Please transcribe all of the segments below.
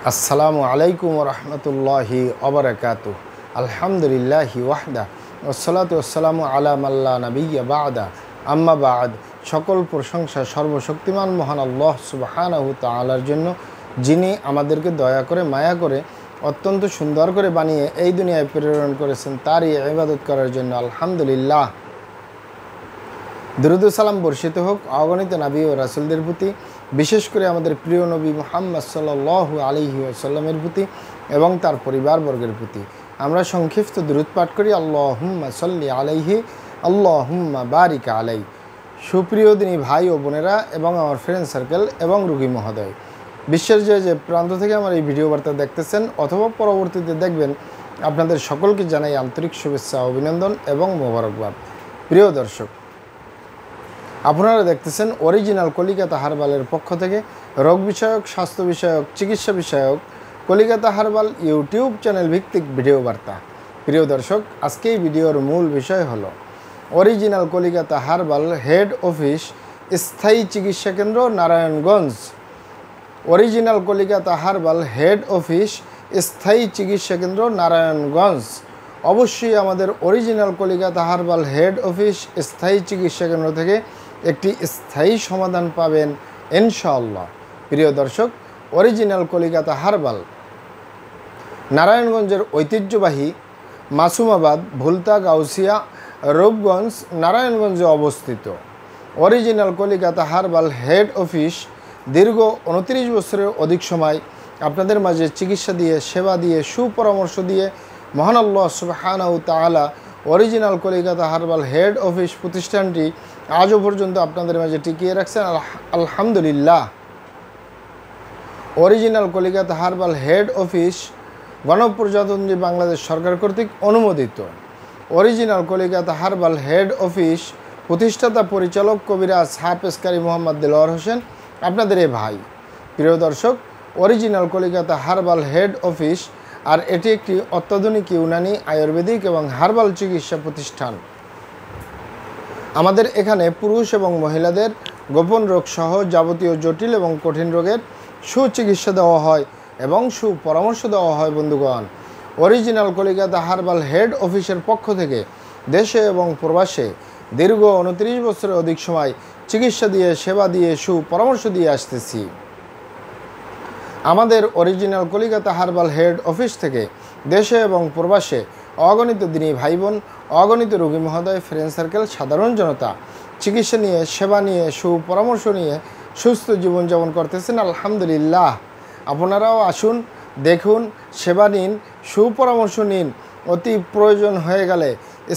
আসসালামু আলাইকুম রহমতুল্লাহি ওবারাকাতু। আলহামদুলিল্লাহি ওয়াহদা ওয়াসসালাতু ওয়াসসালামু আলা মাল্লা নাবিয়্যা বা'দা আম্মা বা'দ। সকল প্রশংসা সর্বশক্তিমান মহান আল্লাহ সুবহানাহু তাআলার জন্য, যিনি আমাদেরকে দয়া করে মায়া করে অত্যন্ত সুন্দর করে বানিয়ে এই দুনিয়ায় প্রেরণ করেছেন, তারই ইবাদত করার জন্য আলহামদুলিল্লাহ। দুরূদ ও সালাম বর্ষিত হোক অগণিত নবী ও রাসূলদের প্রতি, বিশেষ করে আমাদের প্রিয় নবী মুহাম্মদ সাল্লাল্লাহু আলাইহি ওয়াসাল্লামের প্রতি এবং তার পরিবারবর্গের প্রতি। আমরা সংক্ষিপ্ত দুরূদ পাঠ করি, আল্লাহুম্মা সাল্লি আলাইহি আল্লাহুম্মা বারিক আলাই। সুপ্রিয় দিনী ভাই ও বোনেরা এবং আমার ফ্রেন্ড সার্কেল এবং রোগী মহোদয়, বিশ্বের যে প্রান্ত থেকে আমার এই ভিডিও বার্তা দেখতেছেন অথবা পরবর্তীতে দেখবেন, আপনাদের সকলকে জানাই আন্তরিক শুভেচ্ছা, অভিনন্দন এবং মোবারকবাদ। প্রিয় দর্শক, আপনারা দেখতেছেন অরিজিনাল কলিকাতা হার্বালের পক্ষ থেকে রোগ বিষয়ক, স্বাস্থ্য বিষয়ক, চিকিৎসা বিষয়ক কলিকাতা হার্বাল ইউটিউব চ্যানেল ভিত্তিক ভিডিও বার্তা। প্রিয় দর্শক, আজকে এই ভিডিওর মূল বিষয় হলো original Calcutta herbal head office, স্থায়ী চিকিৎসা কেন্দ্র, Narayanganj. Original Calcutta herbal head office, স্থায়ী চিকিৎসা কেন্দ্র, নারায়ণগঞ্জ। অবশ্যই আমাদের original Calcutta herbal head office, স্থায়ী চিকিৎসা কেন্দ্র থেকে একটি স্থায়ী সমাধান পাবেন ইনশাআল্লাহ। প্রিয় দর্শক, অরিজিনাল কলিকাতা হার্বাল নারায়ণগঞ্জের ঐতিহ্যবাহী মাসুমাবাদ, ভুলতা, গাউসিয়া, রূপগঞ্জ, নারায়ণগঞ্জে অবস্থিত। Original Calcutta herbal head office দীর্ঘ 29 বছরের অধিক সময় আপনাদের মাঝে চিকিৎসা দিয়ে, সেবা দিয়ে, সুপরামর্শ দিয়ে মহান আল্লাহ সুবহানাহু তাআলা original Calcutta herbal head office প্রতিষ্ঠানটি আজও পর্যন্ত আপনাদের মাঝে টিকিয়ে রাখছেন, আলহামদুলিল্লাহ। Original Calcutta herbal head office গণপ্রজাতন্ত্রী বাংলাদেশ সরকার কর্তৃক অনুমোদিত। Original Calcutta herbal head office প্রতিষ্ঠাতা পরিচালক কবিরাজ হাফেজ কারি মোহাম্মদ দেলোয়ার হোসেন, আপনাদের এই ভাই। প্রিয় দর্শক, original Calcutta herbal head office আর এটি একটি অত্যাধুনিক ইউনানি, আয়ুর্বেদিক এবং হার্বাল চিকিৎসা প্রতিষ্ঠান। আমাদের এখানে পুরুষ এবং মহিলাদের গোপন রোগ সহ যাবতীয় জটিল এবং কঠিন রোগের সুচিকিৎসা দেওয়া হয় এবং সুপরামর্শ দেওয়া হয়। বন্ধুগণ, অরিজিনাল কলিকাতা হার্বাল হেড অফিসের পক্ষ থেকে দেশে এবং প্রবাসে দীর্ঘ 29 বছরের অধিক সময় চিকিৎসা দিয়ে, সেবা দিয়ে, সুপরামর্শ দিয়ে আসতেছি। আমাদের original Calcutta herbal head office থেকে দেশে এবং প্রবাসে অগণিত দিনী ভাই বোন, অগণিত রোগী মহোদয়, ফ্রেন্ড সার্কেল, সাধারণ জনতা চিকিৎসা নিয়ে, সেবা নিয়ে, সুপরামর্শ নিয়ে সুস্থ জীবনযাপন করতেছেন, আলহামদুলিল্লাহ। আপনারাও আসুন, দেখুন, সেবা নিন, সুপরামর্শ নিন। অতি প্রয়োজন হয়ে গেলে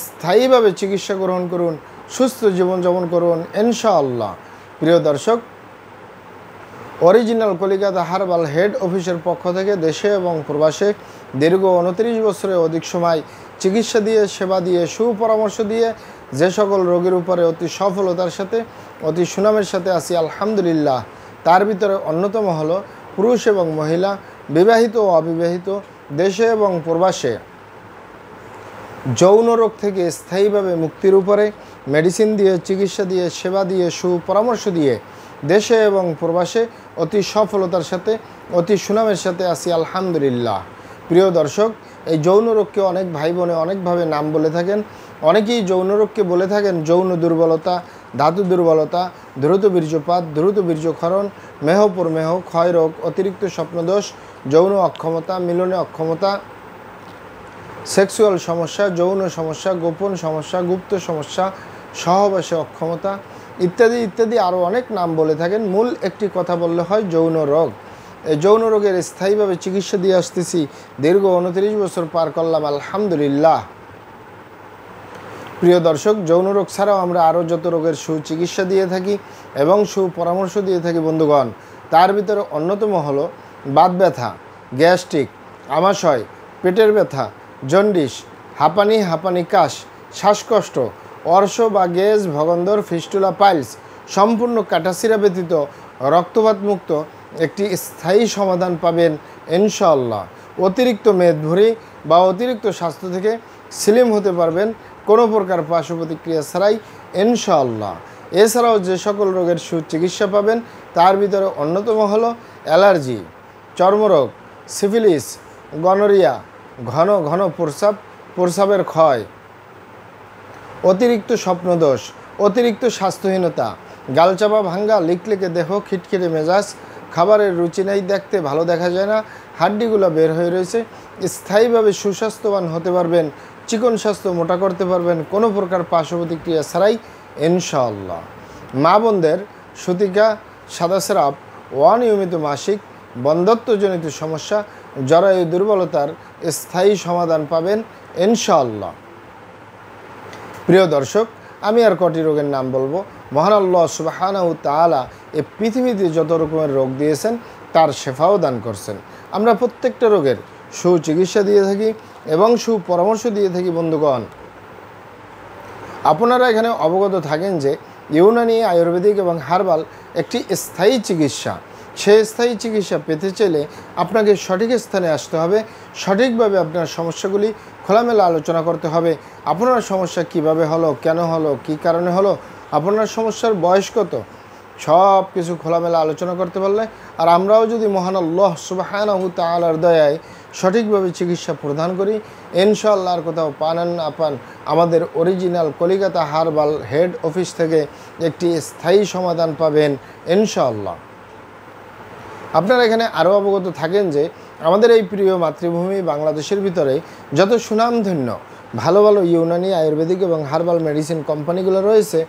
স্থায়ীভাবে চিকিৎসা গ্রহণ করুন, সুস্থ জীবনযাপন করুন ইনশাআল্লাহ। প্রিয় দর্শক, অরিজিনাল কলিকাতা হার্বাল হেড অফিসের পক্ষ থেকে দেশে এবং প্রবাসে দীর্ঘ 29 বছরের অধিক সময় চিকিৎসা দিয়ে, সেবা দিয়ে, সুপরামর্শ দিয়ে যে সকল রোগীর উপরে অতি সফলতার সাথে, অতি সুনামের সাথে আছি, আলহামদুলিল্লাহ। তার ভিতরে অন্যতম হলো পুরুষ এবং মহিলা, বিবাহিত ও অবিবাহিত, দেশে এবং প্রবাসে যৌন রোগ থেকে স্থায়ীভাবে মুক্তির উপরে মেডিসিন দিয়ে, চিকিৎসা দিয়ে, সেবা দিয়ে, সুপরামর্শ দিয়ে দেশে এবং প্রবাসে অতি সফলতার সাথে, অতি সুনামের সাথে আছি, আলহামদুলিল্লাহ। প্রিয় দর্শক, এই যৌন রোগকে অনেক ভাই বোনে অনেকভাবে নাম বলে থাকেন। অনেকেই যৌন রোগকে বলে থাকেন যৌন দুর্বলতা, ধাতু দুর্বলতা, দ্রুত বীর্যপাত, দ্রুত বীর্যক্ষরণ, মেহপ্রমেহ, ক্ষয়রোগ, অতিরিক্ত স্বপ্নদোষ, যৌন অক্ষমতা, মিলনে অক্ষমতা, সেক্সুয়াল সমস্যা, যৌন সমস্যা, গোপন সমস্যা, গুপ্ত সমস্যা, সহবাসে অক্ষমতা ইত্যাদি ইত্যাদি আরও অনেক নাম বলে থাকেন। মূল একটি কথা বললে হয় যৌন রোগ। এই যৌন রোগের স্থায়ীভাবে চিকিৎসা দিয়ে আসতেছি, দীর্ঘ 29 বছর পার করলাম, আলহামদুলিল্লাহ। প্রিয় দর্শক, যৌন রোগ ছাড়াও আমরা আরও যত রোগের সুচিকিৎসা দিয়ে থাকি এবং সুপরামর্শ দিয়ে থাকি বন্ধুগণ, তার ভিতরে অন্যতম হলো বাত ব্যথা, গ্যাস্ট্রিক, আমাশয়, পেটের ব্যথা, জন্ডিস, হাঁপানি কাশ, শ্বাসকষ্ট, অর্শ বা গেজ, ভগন্দর, ফিস্টুলা, পাইলস সম্পূর্ণ কাটাছিরা ব্যতীত রক্তপাত মুক্ত একটি স্থায়ী সমাধান পাবেন ইনশাআল্লাহ। অতিরিক্ত মেদভুঁড়ি বা অতিরিক্ত স্বাস্থ্য থেকে স্লিম হতে পারবেন কোনো প্রকার পার্শ্ব প্রতিক্রিয়া ছাড়াই ইনশাআল্লাহ। এছাড়াও যে সকল রোগের সুচিকিৎসা পাবেন তার ভিতরে অন্যতম হলো অ্যালার্জি, চর্মরোগ, সিফিলিস, গনোরিয়া, ঘন ঘন প্রস্রাবের ক্ষয়, অতিরিক্ত স্বপ্নদোষ, অতিরিক্ত স্বাস্থ্যহীনতা, গালচাপা ভাঙ্গা, লিকলিকে দেহ, খিটখিটে মেজাজ, খাবারের রুচি নেই, দেখতে ভালো দেখা যায় না, হাড্ডিগুলো বের হয়ে রয়েছে, স্থায়ীভাবে সুস্বাস্থ্যবান হতে পারবেন, চিকন স্বাস্থ্য মোটা করতে পারবেন কোনো প্রকার পার্শ্ব প্রতিক্রিয়া ছাড়াই ইনশাআল্লাহ। মা বোনদের সূতিকা, সাদাস্রাব, অনিয়মিত মাসিক, বন্ধ্যত্বজনিত সমস্যা, জরায়ু দুর্বলতার স্থায়ী সমাধান পাবেন ইনশাআল্লাহ। প্রিয় দর্শক, আমি আর কটি রোগের নাম বলবো। মহান আল্লাহ সুবহানাহু তাআলা এই পৃথিবীতে যত রকমের রোগ দিয়েছেন তার শেফাও দান করছেন। আমরা প্রত্যেকটা রোগের সুচিকিৎসা দিয়ে থাকি এবং সুপরামর্শ দিয়ে থাকি। বন্ধুগণ, আপনারা এখানে অবগত থাকেন যে ইউনানি, আয়ুর্বেদিক এবং হার্বাল একটি স্থায়ী চিকিৎসা। সেই স্থায়ী চিকিৎসা পেতে চাইলে আপনাকে সঠিক স্থানে আসতে হবে, সঠিকভাবে আপনার সমস্যাগুলি খোলামেলা আলোচনা করতে হবে। আপনার সমস্যা কিভাবে হলো, কেন হলো, কী কারণে হলো, আপনার সমস্যার বয়স কত, সব কিছু খোলামেলা আলোচনা করতে পারলে, আর আমরাও যদি মহান আল্লাহ সুবহানাহু তাআলার দয়ায় সঠিকভাবে চিকিৎসা প্রদান করি, ইনশাআল্লাহ আর কোথাও পান না পান, আমাদের original Calcutta herbal head office থেকে একটি স্থায়ী সমাধান পাবেন ইনশাআল্লাহ। আপনারা এখানে আরও অবগত থাকেন যে আমাদের এই প্রিয় মাতৃভূমি বাংলাদেশের ভিতরে যত সুনামধন্য ভালো ভালো ইউনানি, আয়ুর্বেদিক এবং হার্বাল মেডিসিন কোম্পানিগুলো রয়েছে,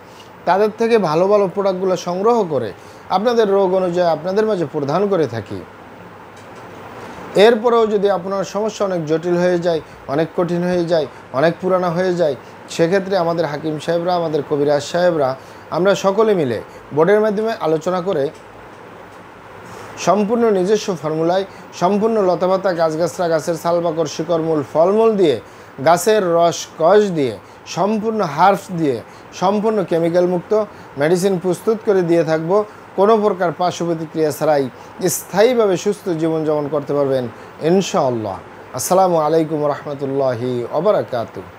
তাদের থেকে ভালো ভালো প্রোডাক্টগুলো সংগ্রহ করে আপনাদের রোগ অনুযায়ী আপনাদের মাঝে প্রদান করে থাকি। এরপরেও যদি আপনার সমস্যা অনেক জটিল হয়ে যায়, অনেক কঠিন হয়ে যায়, অনেক পুরানো হয়ে যায়, সেক্ষেত্রে আমাদের হাকিম সাহেবরা, আমাদের কবিরাজ সাহেবরা, আমরা সকলে মিলে বোর্ডের মাধ্যমে আলোচনা করে সম্পূর্ণ নিজস্ব ফর্মুলায়, সম্পূর্ণ লতাপাতা, গাছগাছরা, গাছের ছালবাকড়, শিকড়মূল, ফলমূল দিয়ে, গাছের রস কষ দিয়ে, সম্পূর্ণ হার্বস দিয়ে, সম্পূর্ণ কেমিক্যাল মুক্ত মেডিসিন প্রস্তুত করে দিয়ে থাকব। কোনো প্রকার পার্শ্ব প্রতিক্রিয়া ছাড়াই স্থায়ীভাবে সুস্থ জীবনযাপন করতে পারবেন ইনশাআল্লাহ। আসসালামু আলাইকুম রহমতুল্লাহি ওয়া বারাকাতুহু।